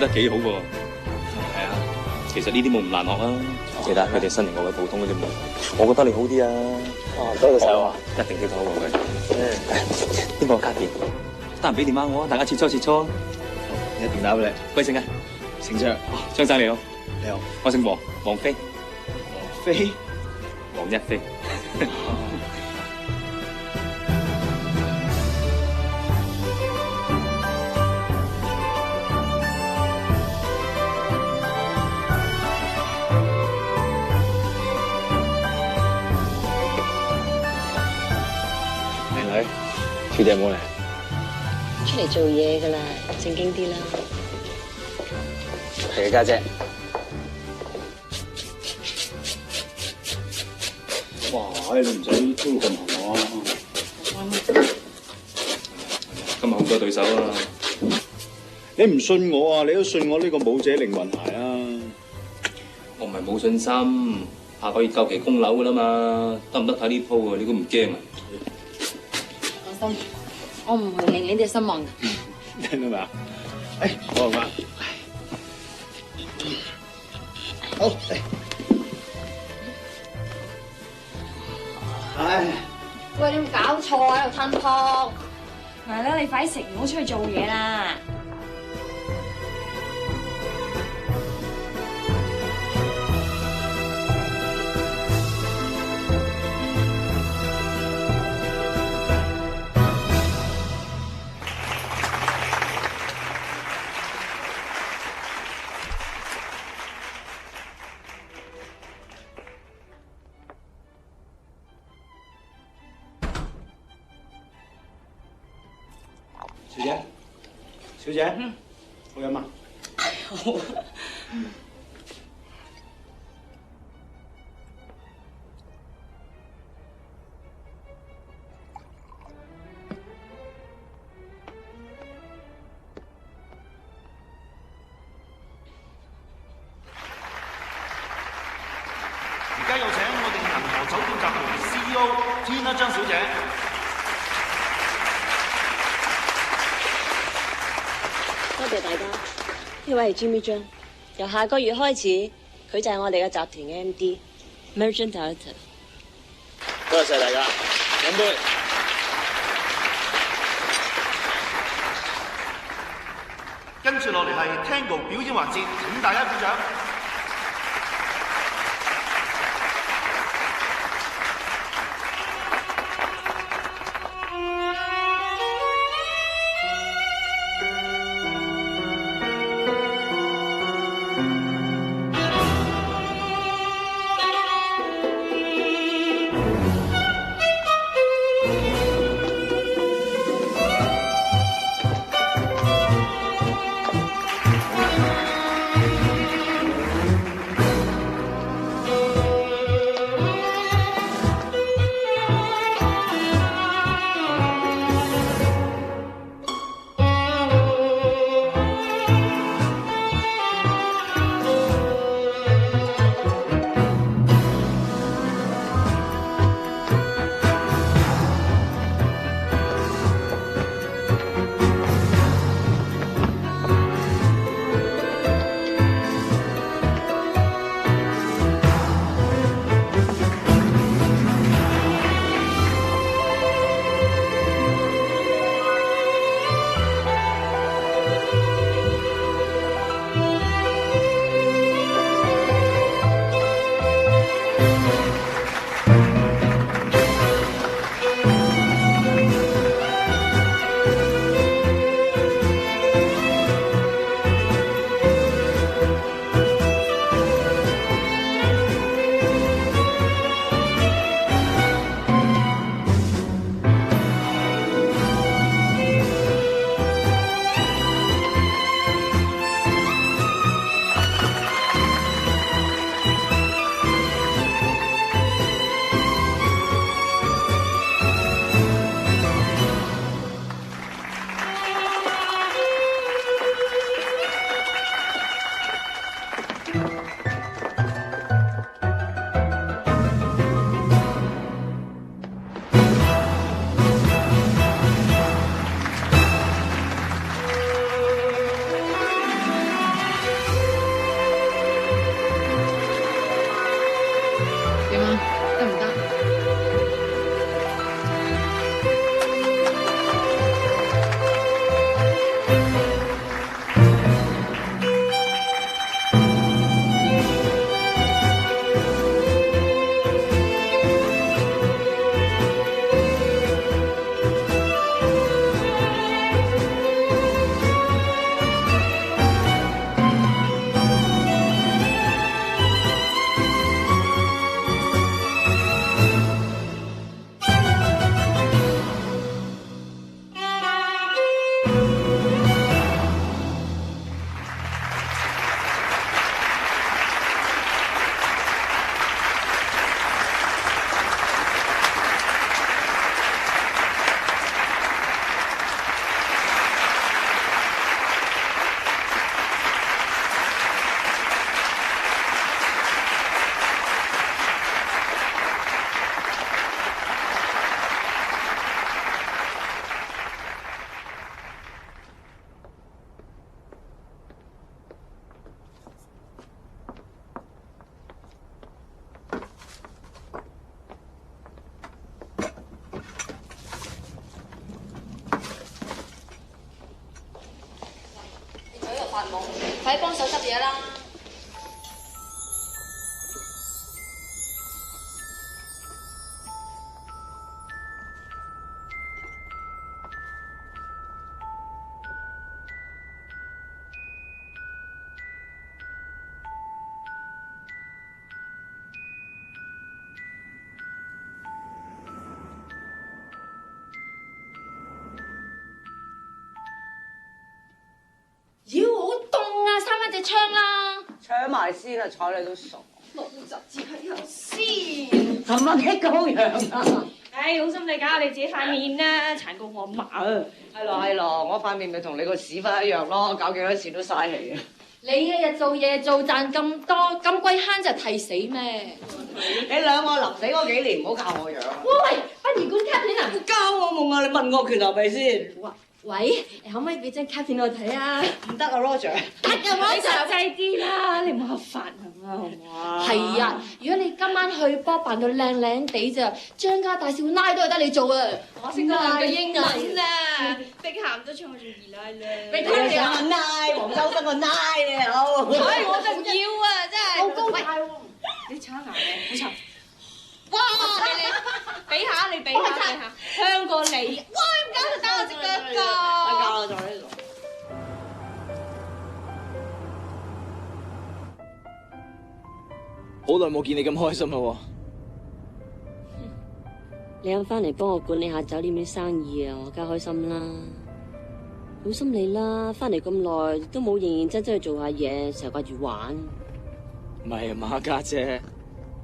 得幾好喎。係啊，其實呢啲冇唔難學啊。記得佢哋新嚟嗰位普通嗰啲冇，我覺得你好啲啊。哦，多謝晒喎，一定要討好佢。邊個卡片？得閒俾電話我，大家切磋切磋。一定打俾你。貴姓啊？姓張。張生你好。你好。我姓黃，黃飛。黃飛。黃一飛。小姐冇嚟，出嚟做嘢噶啦，正經啲啦。係啊，家姐。哇！你唔使招咁行啊！今日好多對手啊！你唔信我啊？你都信我呢個武者靈魂鞋啊！我唔係冇信心，下個月夠期供樓噶啦嘛，得唔得睇呢鋪啊？你都唔驚啊？放心，我唔會令你哋失望嘅。聽到未啊？好啊，好嚟。喂，你有冇搞錯啊？喺度吞湯。係啦，你快啲食完，唔好出去做嘢啦。小姐，小姐，好飲啊！好。而家有請我哋銀河酒店集團 CEO 天一張小姐。多謝大家。呢位係 Jimmy 張，由下個月開始，佢就係我哋嘅集團嘅 MD，Managing Director。多謝大家，飲杯。跟住落嚟係 Tango 表演環節，請大家鼓掌。冇，快啲幫手執嘢啦！妖，好凍啊！閂翻隻窗啦！搶埋先啊！睬你都傻。60字喺頭先。咁乜激高陽啊？唉，好心你搞下你自己塊面啦，殘過我阿嫲啊！係咯，我塊面咪同你個屎忽一樣咯，搞幾多錢都嘥氣啊！你一日做嘢做賺咁多，咁鬼慳就替死咩？你兩個臨死嗰幾年唔好教我樣。喂，殯儀館卡片啊！交我夢啊！你問我拳頭未先？喂，可唔可以俾張卡片我睇啊？唔得啊 Roger。得啊，你實際啲啦，你唔好發人啊，好唔好啊？係啊，如果你今晚去波扮到靚靚地咋，張家大少奶都係得你做啊！我識得兩句英文啊，碧咸都唱我做二奶咧。你睇下個奶，黃秋生個奶你好。唉，我就要啊，真係。好高大喎！你刷牙嘅，好臭。哇！你俾下，你俾下，香過你。哇！唔搞就打我隻腳㗎。我教我做呢度。好耐冇見你咁開心啦喎！你肯翻嚟幫我管理下酒店啲生意啊，我梗係開心啦。好心你啦，翻嚟咁耐都冇認認真真去做下嘢，成日掛住玩。唔係啊嘛，家姐，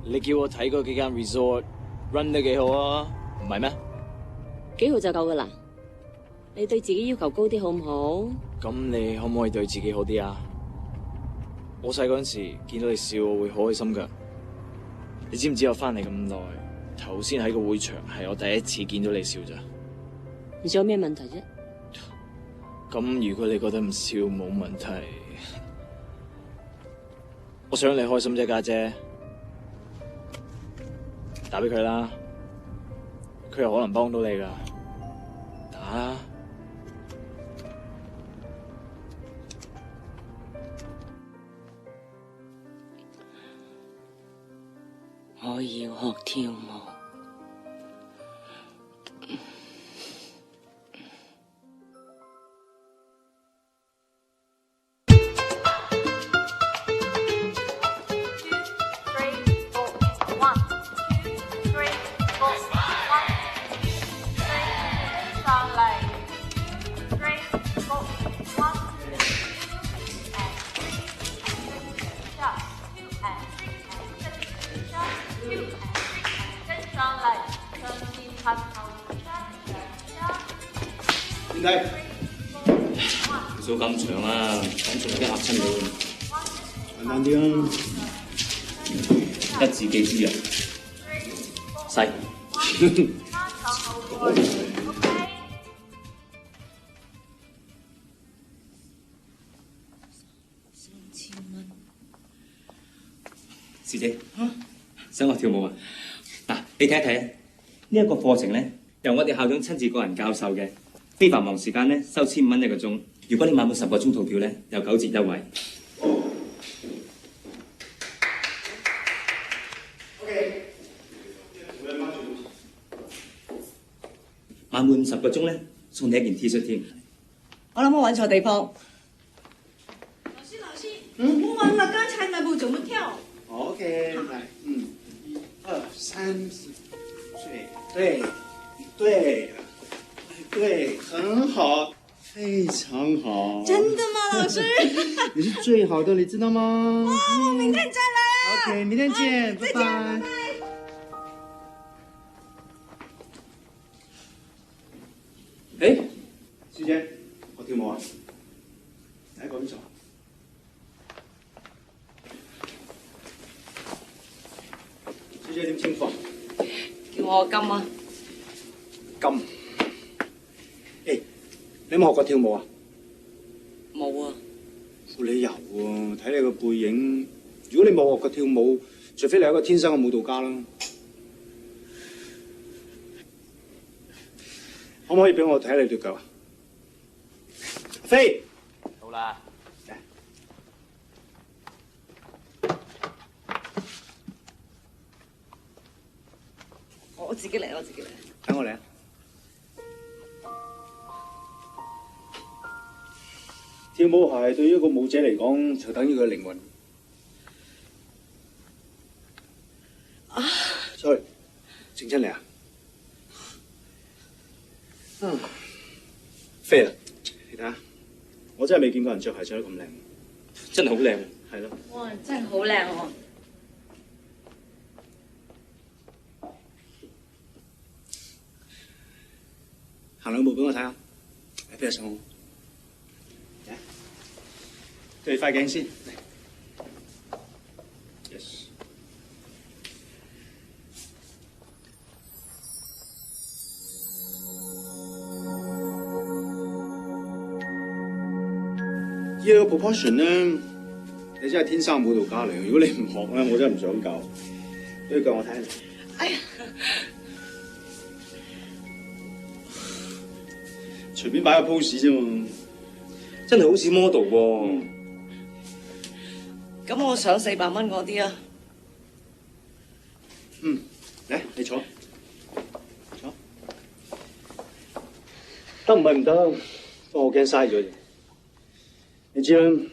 你叫我睇嗰幾間 resort run 得幾好啊？唔係咩？幾號就夠噶啦。你對自己要求高啲好唔好？咁你可唔可以對自己好啲啊？我細嗰陣時見到你笑，我會好開心噶。你知唔知我翻嚟咁耐，頭先喺個會場係我第一次見到你笑咋？你仲有咩問題啫？咁如果你覺得唔笑冇問題，我想你開心啫，家姐。打俾佢啦，佢又可能幫到你噶。打啦！我要學跳舞。點解？數咁長啊，講仲有啲嚇親你。簡單啲啦。一字記之人，細。師姐，想學跳舞啊？嗱，你睇一睇啊！呢一個課程咧，由我哋校長親自個人教授嘅，非繁忙時間咧收1500蚊一個鐘。如果你買滿10個鐘套票咧，有9折優惠。買滿10個鐘咧，送你一件 T 恤添。我諗我揾錯地方。老師，我忘了剛才那步怎麼跳。OK，來，1、2、3、4，對，很好，非常好。真的嗎，老師？你是最好的，你知道嗎？我明天再來啊。OK，明天見，拜拜。誒，師姐，我跳舞啊？第一個邊做？師姐點稱呼啊？叫我金啊！金。誒，你有冇學過跳舞啊？冇啊！冇理由喎，睇你個背影，如果你冇學過跳舞，除非你係一個天生嘅舞蹈家啦。可唔可以俾我睇下你對腳啊？飛，好啦，我自己嚟，我自己嚟。等我嚟啊！跳舞係對於一個舞者嚟講，就等於佢靈魂。sorry， 整親你啊？飛啊！你睇下，我真係未見過人着鞋着得咁靚，真係好靚。係咯。哇，真係好靚喎！行兩步俾我睇下，飛下上我。嚟，對塊鏡先。Yes。呢個 proportion 咧，你真係天生舞蹈家嚟嘅。如果你唔學咧，我真係唔想教。不如教我睇下。哎呀！隨便擺個 pose 啫嘛，真係好似 model 喎。咁我想400蚊嗰啲啊。嚟你坐，坐。得唔係唔得，不過我驚嘥咗嘢。你知啦。